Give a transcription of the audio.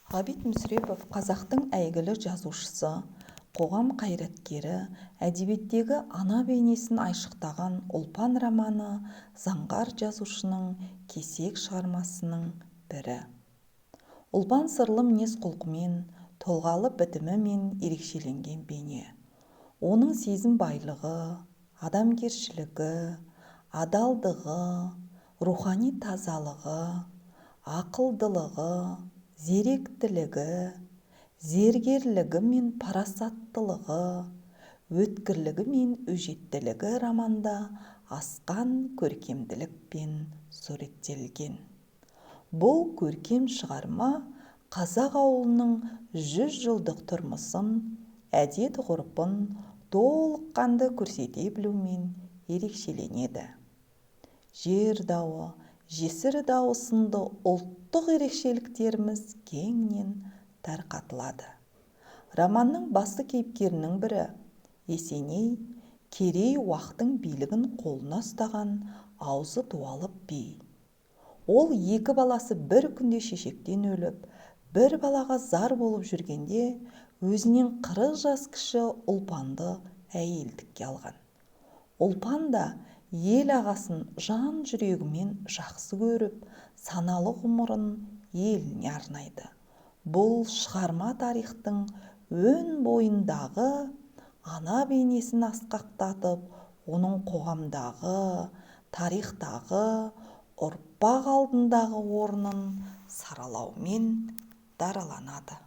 ғабит мүсірепов қазақтың әйгілі жазушысы, қоғам қайраткері, әдебиеттегі ана бейнесін айшықтаған ұлпан романы заңғар жазушының кесек шығармасының бірі. ұлпан сырлы мінез-құлқымен, тұлғалы бітімімен ерекшеленген бейне. Оның сезім байлығы, адамгершілігі, адалдығы, рухани тазалығы, ақылдылығы, зеректілігі, зергерлігі мен парасаттылығы, өткірлігі мен өжеттілігі романда асқан көркемділікпен суреттелген. Бұл көркем шығарма қазақ ауылының 100 жылдық тұрмысын, әдет-ғұрпын толыққанды көрсете білумен ерекшеленеді. Жер дауы, жесір дауы сынды ұлттық ерекшеліктеріміз кеңінен тарқатылады. Романның басты кейіпкерінің бірі Есеней, керей уақтың билігін қолына ұстаған аузы дуалып би. Ол 2 баласы бір күнде шешектен өліп, бір балаға зар болып жүргенде, өзінен 40 жас кіші Ұлпанды әйелдікке алған. Ұлпан да ел ағасын жан жүрегімен жақсы көріп, саналы ғұмырын еліне арнайды. Бұл шығарма тарихтың өн бойындағы ана бейнесін асқақтатып, оның қоғамдағы, тарихтағы, ұрпақ алдындағы орнын саралаумен дараланады.